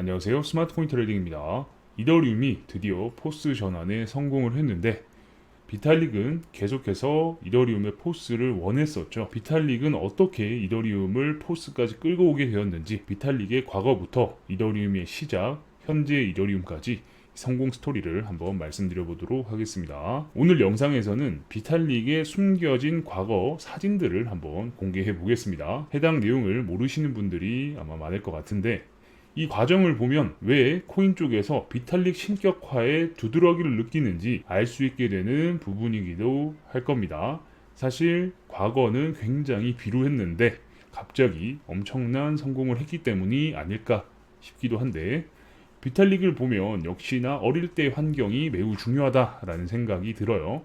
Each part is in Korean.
안녕하세요. 스마트코인 트레이딩입니다. 이더리움이 드디어 포스 전환에 성공을 했는데 비탈릭은 계속해서 이더리움의 포스를 원했었죠. 비탈릭은 어떻게 이더리움을 포스까지 끌고 오게 되었는지, 비탈릭의 과거부터 이더리움의 시작, 현재 이더리움까지 성공 스토리를 한번 말씀드려 보도록 하겠습니다. 오늘 영상에서는 비탈릭의 숨겨진 과거 사진들을 한번 공개해 보겠습니다. 해당 내용을 모르시는 분들이 아마 많을 것 같은데, 이 과정을 보면 왜 코인 쪽에서 비탈릭 신격화에 두드러기를 느끼는지 알 수 있게 되는 부분이기도 할 겁니다. 사실 과거는 굉장히 비루했는데 갑자기 엄청난 성공을 했기 때문이 아닐까 싶기도 한데, 비탈릭을 보면 역시나 어릴 때 환경이 매우 중요하다라는 생각이 들어요.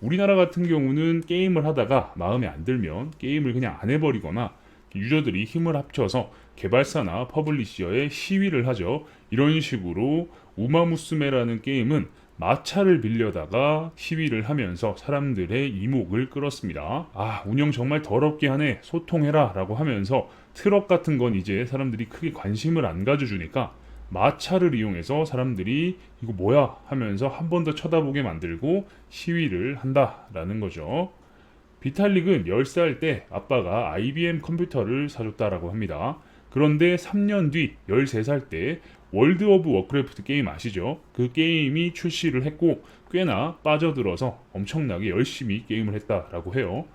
우리나라 같은 경우는 게임을 하다가 마음에 안 들면 게임을 그냥 안 해버리거나 유저들이 힘을 합쳐서 개발사나 퍼블리셔에 시위를 하죠. 이런 식으로 우마무스메라는 게임은 마차를 빌려다가 시위를 하면서 사람들의 이목을 끌었습니다. 아, 운영 정말 더럽게 하네, 소통해라 라고 하면서 트럭 같은 건 이제 사람들이 크게 관심을 안 가져주니까 마차를 이용해서 사람들이 이거 뭐야 하면서 한 번 더 쳐다보게 만들고 시위를 한다라는 거죠. 비탈릭은 10살 때 아빠가 IBM 컴퓨터를 사줬다라고 합니다. 그런데 3년 뒤 13살 때 월드 오브 워크래프트 게임 아시죠? 그 게임이 출시를 했고 꽤나 빠져들어서 엄청나게 열심히 게임을 했다라고 해요.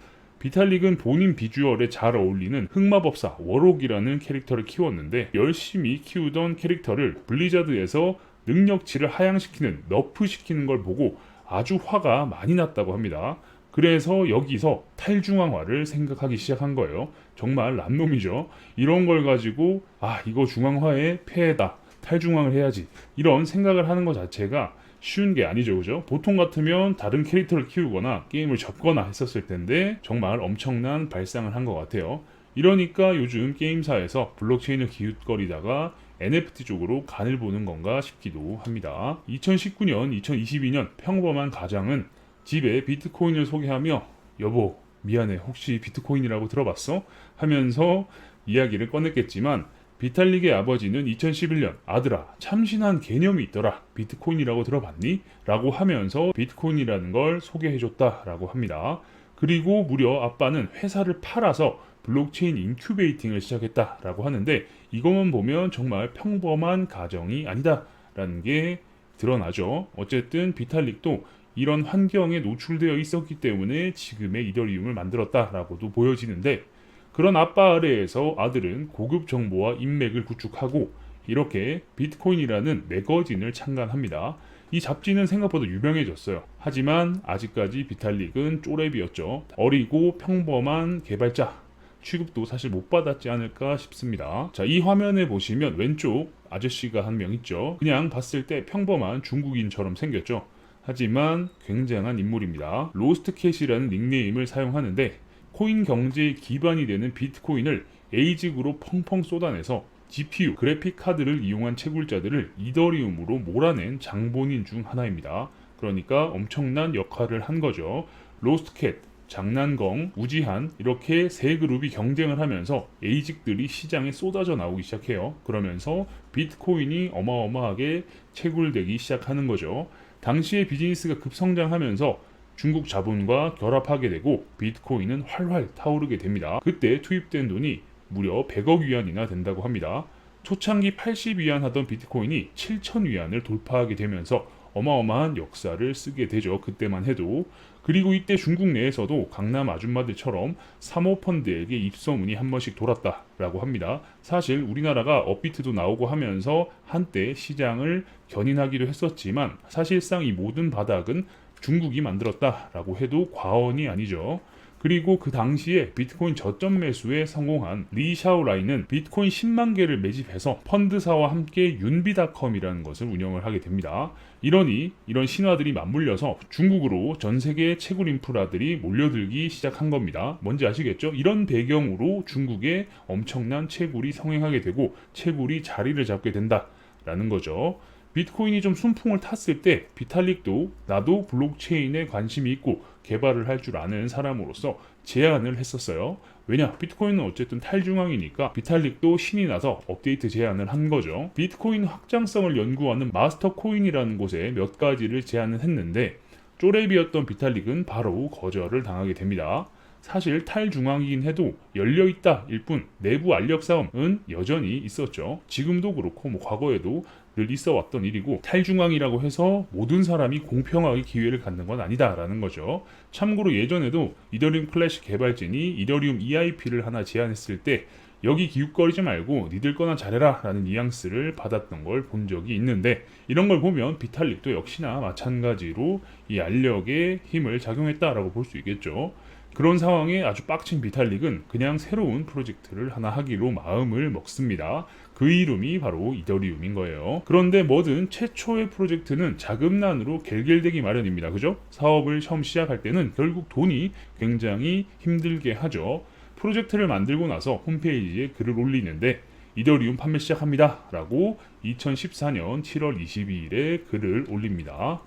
비탈릭은 본인 비주얼에 잘 어울리는 흑마법사 워록이라는 캐릭터를 키웠는데, 열심히 키우던 캐릭터를 블리자드에서 능력치를 하향시키는, 너프시키는 걸 보고 아주 화가 많이 났다고 합니다. 그래서 여기서 탈중앙화를 생각하기 시작한 거예요. 정말 람놈이죠. 이런 걸 가지고 이거 중앙화의 폐해다, 탈중앙을 해야지, 이런 생각을 하는 것 자체가 쉬운 게 아니죠, 그죠? 보통 같으면 다른 캐릭터를 키우거나 게임을 접거나 했었을 텐데 정말 엄청난 발상을 한 것 같아요. 이러니까 요즘 게임사에서 블록체인을 기웃거리다가 NFT 쪽으로 간을 보는 건가 싶기도 합니다. 2019년, 2022년 평범한 가장은 집에 비트코인을 소개하며 여보 미안해, 혹시 비트코인이라고 들어봤어? 하면서 이야기를 꺼냈겠지만, 비탈릭의 아버지는 2011년 아들아 참신한 개념이 있더라, 비트코인이라고 들어봤니? 라고 하면서 비트코인이라는 걸 소개해줬다라고 합니다. 그리고 무려 아빠는 회사를 팔아서 블록체인 인큐베이팅을 시작했다라고 하는데, 이것만 보면 정말 평범한 가정이 아니다라는 게 드러나죠. 어쨌든 비탈릭도 이런 환경에 노출되어 있었기 때문에 지금의 이더리움을 만들었다라고도 보여지는데, 그런 아빠 아래에서 아들은 고급 정보와 인맥을 구축하고 이렇게 비트코인이라는 매거진을 창간합니다. 이 잡지는 생각보다 유명해졌어요. 하지만 아직까지 비탈릭은 쪼렙이었죠. 어리고 평범한 개발자 취급도 사실 못 받았지 않을까 싶습니다. 자, 이 화면에 보시면 왼쪽 아저씨가 한 명 있죠. 그냥 봤을 때 평범한 중국인처럼 생겼죠. 하지만 굉장한 인물입니다. 로스트캣이라는 닉네임을 사용하는데, 코인 경제의 기반이 되는 비트코인을 에이직으로 펑펑 쏟아내서 GPU, 그래픽 카드를 이용한 채굴자들을 이더리움으로 몰아낸 장본인 중 하나입니다. 그러니까 엄청난 역할을 한 거죠. 로스트캣, 장난검, 우지한, 이렇게 세 그룹이 경쟁을 하면서 에이직들이 시장에 쏟아져 나오기 시작해요. 그러면서 비트코인이 어마어마하게 채굴되기 시작하는 거죠. 당시에 비즈니스가 급성장하면서 중국 자본과 결합하게 되고 비트코인은 활활 타오르게 됩니다. 그때 투입된 돈이 무려 100억 위안이나 된다고 합니다. 초창기 80위안 하던 비트코인이 7,000위안을 돌파하게 되면서 어마어마한 역사를 쓰게 되죠. 그때만 해도. 그리고 이때 중국 내에서도 강남 아줌마들처럼 사모펀드에게 입소문이 한 번씩 돌았다라고 합니다. 사실 우리나라가 업비트도 나오고 하면서 한때 시장을 견인하기도 했었지만, 사실상 이 모든 바닥은 중국이 만들었다라고 해도 과언이 아니죠. 그리고 그 당시에 비트코인 저점 매수에 성공한 리 샤오라이는 비트코인 10만 개를 매집해서 펀드사와 함께 윤비닷컴이라는 것을 운영을 하게 됩니다. 이러니 이런 신화들이 맞물려서 중국으로 전 세계의 채굴 인프라들이 몰려들기 시작한 겁니다. 뭔지 아시겠죠? 이런 배경으로 중국에 엄청난 채굴이 성행하게 되고 채굴이 자리를 잡게 된다라는 거죠. 비트코인이 좀 순풍을 탔을 때 비탈릭도 나도 블록체인에 관심이 있고 개발을 할 줄 아는 사람으로서 제안을 했었어요. 왜냐? 비트코인은 어쨌든 탈중앙이니까 비탈릭도 신이 나서 업데이트 제안을 한 거죠. 비트코인 확장성을 연구하는 마스터코인이라는 곳에 몇 가지를 제안을 했는데 쪼렙이었던 비탈릭은 바로 거절을 당하게 됩니다. 사실 탈중앙이긴 해도 열려있다 일 뿐 내부 알력 싸움은 여전히 있었죠. 지금도 그렇고 과거에도 늘 있어 왔던 일이고, 탈중앙이라고 해서 모든 사람이 공평하게 기회를 갖는 건 아니다라는 거죠. 참고로 예전에도 이더리움 클래식 개발진이 이더리움 EIP를 하나 제안했을 때 여기 기웃거리지 말고 니들 거나 잘해라 라는 뉘앙스를 받았던 걸 본 적이 있는데, 이런 걸 보면 비탈릭도 역시나 마찬가지로 이 알력에 힘을 작용했다라고 볼 수 있겠죠. 그런 상황에 아주 빡친 비탈릭은 그냥 새로운 프로젝트를 하나 하기로 마음을 먹습니다. 그 이름이 바로 이더리움인 거예요. 그런데 뭐든 최초의 프로젝트는 자금난으로 갤갤대기 마련입니다. 그죠? 사업을 처음 시작할 때는 결국 돈이 굉장히 힘들게 하죠. 프로젝트를 만들고 나서 홈페이지에 글을 올리는데 이더리움 판매 시작합니다 라고 2014년 7월 22일에 글을 올립니다.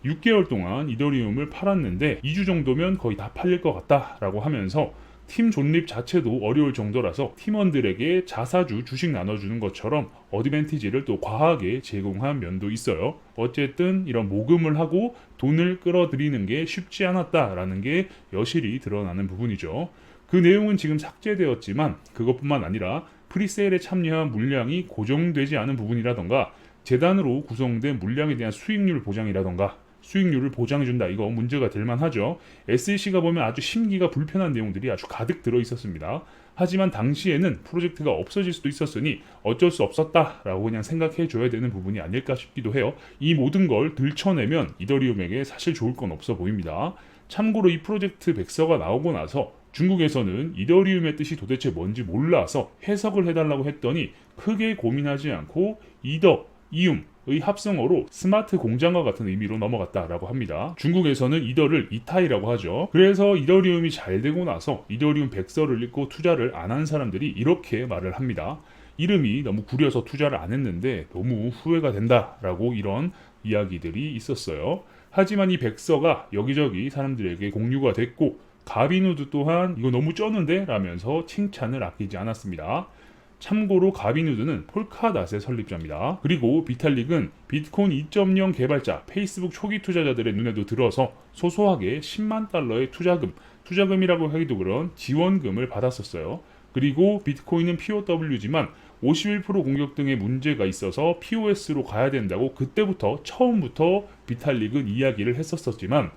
6개월 동안 이더리움을 팔았는데 2주 정도면 거의 다 팔릴 것 같다 라고 하면서 팀 존립 자체도 어려울 정도라서 팀원들에게 자사주 주식 나눠주는 것처럼 어드밴티지를 또 과하게 제공한 면도 있어요. 어쨌든 이런 모금을 하고 돈을 끌어들이는 게 쉽지 않았다라는 게 여실히 드러나는 부분이죠. 그 내용은 지금 삭제되었지만 그것뿐만 아니라 프리세일에 참여한 물량이 고정되지 않은 부분이라던가 재단으로 구성된 물량에 대한 수익률 보장이라던가 수익률을 보장해준다. 이거 문제가 될 만하죠. SEC가 보면 아주 심기가 불편한 내용들이 아주 가득 들어 있었습니다. 하지만 당시에는 프로젝트가 없어질 수도 있었으니 어쩔 수 없었다라고 그냥 생각해 줘야 되는 부분이 아닐까 싶기도 해요. 이 모든 걸 들춰내면 이더리움에게 사실 좋을 건 없어 보입니다. 참고로 이 프로젝트 백서가 나오고 나서 중국에서는 이더리움의 뜻이 도대체 뭔지 몰라서 해석을 해달라고 했더니 크게 고민하지 않고 이움의 합성어로 스마트 공장과 같은 의미로 넘어갔다라고 합니다. 중국에서는 이더를 이타이라고 하죠. 그래서 이더리움이 잘 되고 나서 이더리움 백서를 읽고 투자를 안 한 사람들이 이렇게 말을 합니다. 이름이 너무 구려서 투자를 안 했는데 너무 후회가 된다라고 이런 이야기들이 있었어요. 하지만 이 백서가 여기저기 사람들에게 공유가 됐고 가비누드 또한 이거 너무 쩌는데? 라면서 칭찬을 아끼지 않았습니다. 참고로 가비누드는 폴카닷의 설립자입니다. 그리고 비탈릭은 비트코인 2.0 개발자 페이스북 초기 투자자들의 눈에도 들어서 소소하게 10만 달러의 투자금이라고 하기도 그런 지원금을 받았었어요. 그리고 비트코인은 POW지만 51% 공격 등의 문제가 있어서 POS로 가야 된다고 그때부터 처음부터 비탈릭은 이야기를 했었지만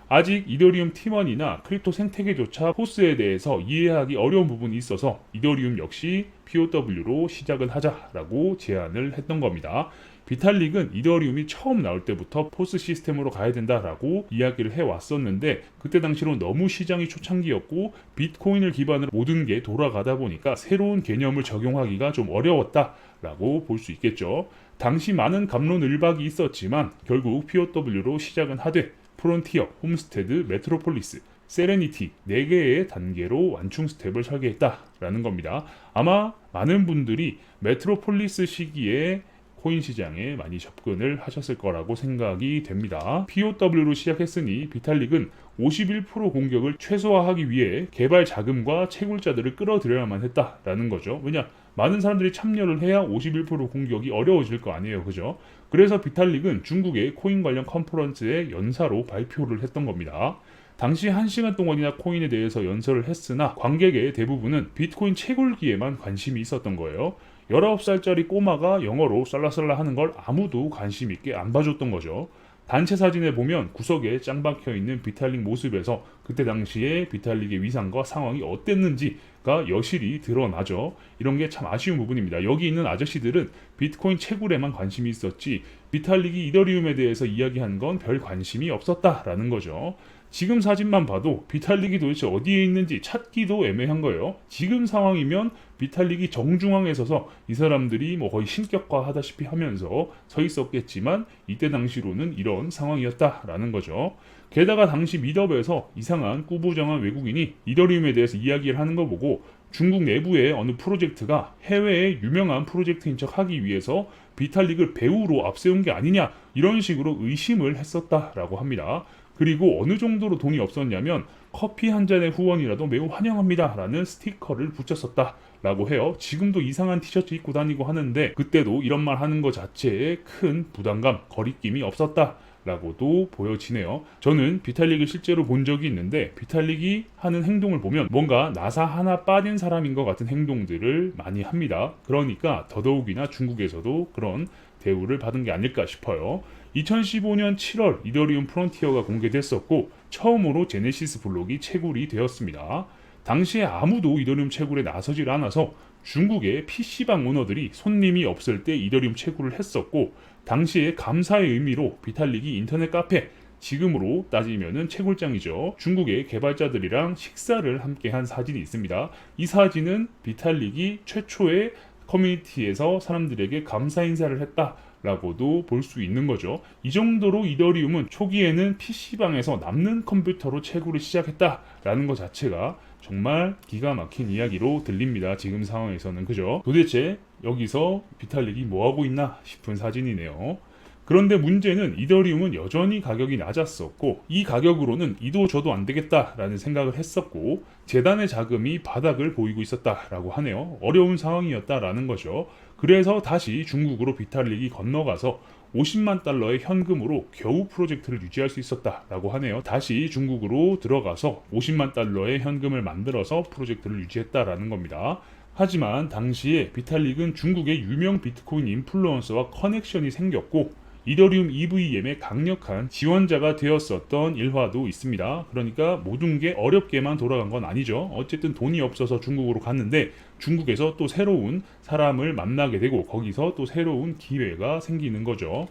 아직 이더리움 팀원이나 크립토 생태계조차 포스에 대해서 이해하기 어려운 부분이 있어서 이더리움 역시 POW로 시작을 하자라고 제안을 했던 겁니다. 비탈릭은 이더리움이 처음 나올 때부터 포스 시스템으로 가야 된다라고 이야기를 해왔었는데 그때 당시로 너무 시장이 초창기였고 비트코인을 기반으로 모든 게 돌아가다 보니까 새로운 개념을 적용하기가 좀 어려웠다라고 볼 수 있겠죠. 당시 많은 갑론을박이 있었지만 결국 POW로 시작은 하되 프론티어, 홈스테드, 메트로폴리스, 세레니티 4개의 단계로 완충 스텝을 설계했다라는 겁니다. 아마 많은 분들이 메트로폴리스 시기에 코인 시장에 많이 접근을 하셨을 거라고 생각이 됩니다. POW로 시작했으니 비탈릭은 51% 공격을 최소화하기 위해 개발 자금과 채굴자들을 끌어들여야만 했다라는 거죠. 왜냐? 많은 사람들이 참여를 해야 51% 공격이 어려워질 거 아니에요. 그죠? 그래서 비탈릭은 중국의 코인 관련 컨퍼런스에 연사로 발표를 했던 겁니다. 당시 1시간 동안이나 코인에 대해서 연설을 했으나 관객의 대부분은 비트코인 채굴기에만 관심이 있었던 거예요. 19살짜리 꼬마가 영어로 쌀라쌀라 하는 걸 아무도 관심 있게 안 봐줬던 거죠. 단체 사진에 보면 구석에 짱 박혀있는 비탈릭 모습에서 그때 당시에 비탈릭의 위상과 상황이 어땠는지가 여실히 드러나죠. 이런 게 참 아쉬운 부분입니다. 여기 있는 아저씨들은 비트코인 채굴에만 관심이 있었지 비탈릭이 이더리움에 대해서 이야기한 건 별 관심이 없었다라는 거죠. 지금 사진만 봐도 비탈릭이 도대체 어디에 있는지 찾기도 애매한 거예요. 지금 상황이면 비탈릭이 정중앙에 서서 이 사람들이 거의 신격화 하다시피 하면서 서 있었겠지만 이때 당시로는 이런 상황이었다라는 거죠. 게다가 당시 미드업에서 이상한 꾸부정한 외국인이 이더리움에 대해서 이야기를 하는 거 보고 중국 내부의 어느 프로젝트가 해외의 유명한 프로젝트인 척 하기 위해서 비탈릭을 배우로 앞세운 게 아니냐 이런 식으로 의심을 했었다라고 합니다. 그리고 어느 정도로 돈이 없었냐면 커피 한 잔의 후원이라도 매우 환영합니다 라는 스티커를 붙였었다 라고 해요. 지금도 이상한 티셔츠 입고 다니고 하는데 그때도 이런 말 하는 것 자체에 큰 부담감, 거리낌이 없었다 라고도 보여지네요. 저는 비탈릭을 실제로 본 적이 있는데 비탈릭이 하는 행동을 보면 뭔가 나사 하나 빠진 사람인 것 같은 행동들을 많이 합니다. 그러니까 더더욱이나 중국에서도 그런 대우를 받은 게 아닐까 싶어요. 2015년 7월 이더리움 프론티어가 공개됐었고 처음으로 제네시스 블록이 채굴이 되었습니다. 당시에 아무도 이더리움 채굴에 나서질 않아서 중국의 PC방 오너들이 손님이 없을 때 이더리움 채굴을 했었고 당시에 감사의 의미로 비탈릭이 인터넷 카페, 지금으로 따지면은 채굴장이죠. 중국의 개발자들이랑 식사를 함께 한 사진이 있습니다. 이 사진은 비탈릭이 최초의 커뮤니티에서 사람들에게 감사 인사를 했다라고도 볼 수 있는 거죠. 이 정도로 이더리움은 초기에는 PC방에서 남는 컴퓨터로 채굴을 시작했다라는 것 자체가 정말 기가 막힌 이야기로 들립니다. 지금 상황에서는. 그죠? 도대체 여기서 비탈릭이 뭐하고 있나 싶은 사진이네요. 그런데 문제는 이더리움은 여전히 가격이 낮았었고 이 가격으로는 이도 저도 안 되겠다라는 생각을 했었고 재단의 자금이 바닥을 보이고 있었다라고 하네요. 어려운 상황이었다라는 거죠. 그래서 다시 중국으로 비탈릭이 건너가서 50만 달러의 현금으로 겨우 프로젝트를 유지할 수 있었다라고 하네요. 다시 중국으로 들어가서 50만 달러의 현금을 만들어서 프로젝트를 유지했다라는 겁니다. 하지만 당시에 비탈릭은 중국의 유명 비트코인 인플루언서와 커넥션이 생겼고 이더리움 EVM의 강력한 지원자가 되었었던 일화도 있습니다. 그러니까 모든 게 어렵게만 돌아간 건 아니죠. 어쨌든 돈이 없어서 중국으로 갔는데 중국에서 또 새로운 사람을 만나게 되고 거기서 또 새로운 기회가 생기는 거죠.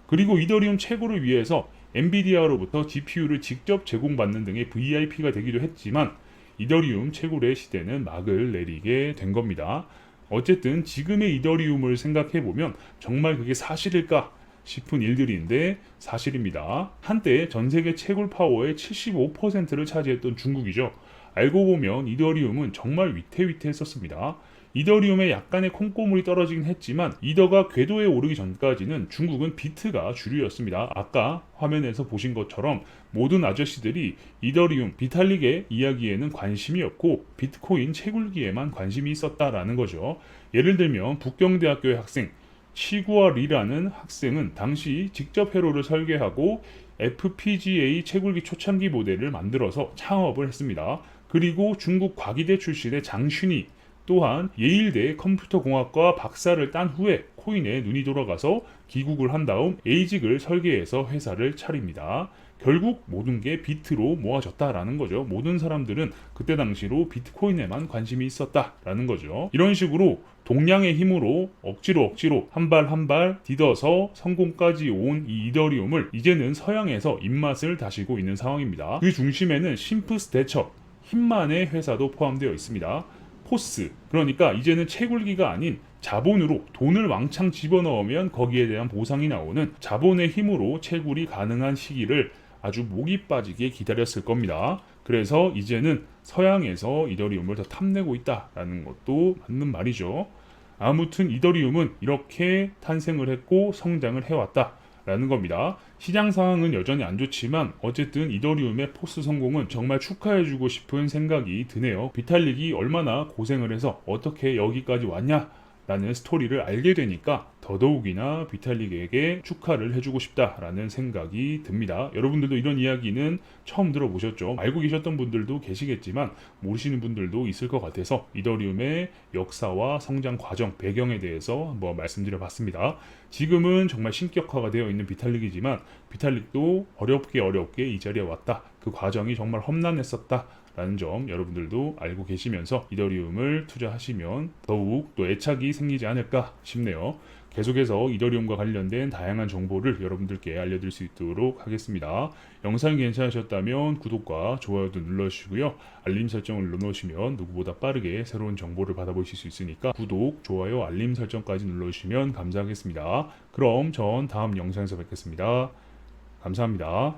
그리고 이더리움 채굴을 위해서 엔비디아로부터 GPU를 직접 제공받는 등의 VIP가 되기도 했지만 이더리움 채굴의 시대는 막을 내리게 된 겁니다. 어쨌든 지금의 이더리움을 생각해보면 정말 그게 사실일까 싶은 일들인데 사실입니다. 한때 전세계 채굴 파워의 75%를 차지했던 중국이죠. 알고 보면 이더리움은 정말 위태위태했었습니다. 이더리움에 약간의 콩고물이 떨어지긴 했지만 이더가 궤도에 오르기 전까지는 중국은 비트가 주류였습니다. 아까 화면에서 보신 것처럼 모든 아저씨들이 이더리움, 비탈릭의 이야기에는 관심이 없고 비트코인 채굴기에만 관심이 있었다라는 거죠. 예를 들면 북경대학교의 학생 치구아 리라는 학생은 당시 직접 회로를 설계하고 FPGA 채굴기 초창기 모델을 만들어서 창업을 했습니다. 그리고 중국 과기대 출신의 장슌이 또한 예일대 컴퓨터공학과 박사를 딴 후에 코인에 눈이 돌아가서 귀국을 한 다음 에이직을 설계해서 회사를 차립니다. 결국 모든 게 비트로 모아졌다라는 거죠. 모든 사람들은 그때 당시로 비트코인에만 관심이 있었다라는 거죠. 이런 식으로 동량의 힘으로 억지로 한 발 한 발 디뎌서 성공까지 온 이 이더리움을 이제는 서양에서 입맛을 다시고 있는 상황입니다. 그 중심에는 심프스대처, 힘만의 회사도 포함되어 있습니다. 포스, 그러니까 이제는 채굴기가 아닌 자본으로 돈을 왕창 집어넣으면 거기에 대한 보상이 나오는 자본의 힘으로 채굴이 가능한 시기를 아주 목이 빠지게 기다렸을 겁니다. 그래서 이제는 서양에서 이더리움을 더 탐내고 있다라는 것도 맞는 말이죠. 아무튼 이더리움은 이렇게 탄생을 했고 성장을 해왔다 라는 겁니다. 시장 상황은 여전히 안 좋지만 어쨌든 이더리움의 포스 성공은 정말 축하해주고 싶은 생각이 드네요. 비탈릭이 얼마나 고생을 해서 어떻게 여기까지 왔냐 라는 스토리를 알게 되니까 더더욱이나 비탈릭에게 축하를 해주고 싶다라는 생각이 듭니다. 여러분들도 이런 이야기는 처음 들어보셨죠? 알고 계셨던 분들도 계시겠지만 모르시는 분들도 있을 것 같아서 이더리움의 역사와 성장 과정, 배경에 대해서 한번 말씀드려 봤습니다. 지금은 정말 신격화가 되어 있는 비탈릭이지만 비탈릭도 어렵게 이 자리에 왔다. 그 과정이 정말 험난했었다. 라는 점 여러분들도 알고 계시면서 이더리움을 투자하시면 더욱 또 애착이 생기지 않을까 싶네요. 계속해서 이더리움과 관련된 다양한 정보를 여러분들께 알려드릴 수 있도록 하겠습니다. 영상이 괜찮으셨다면 구독과 좋아요도 눌러주시고요. 알림 설정을 눌러놓으시면 누구보다 빠르게 새로운 정보를 받아보실 수 있으니까 구독, 좋아요, 알림 설정까지 눌러주시면 감사하겠습니다. 그럼 전 다음 영상에서 뵙겠습니다. 감사합니다.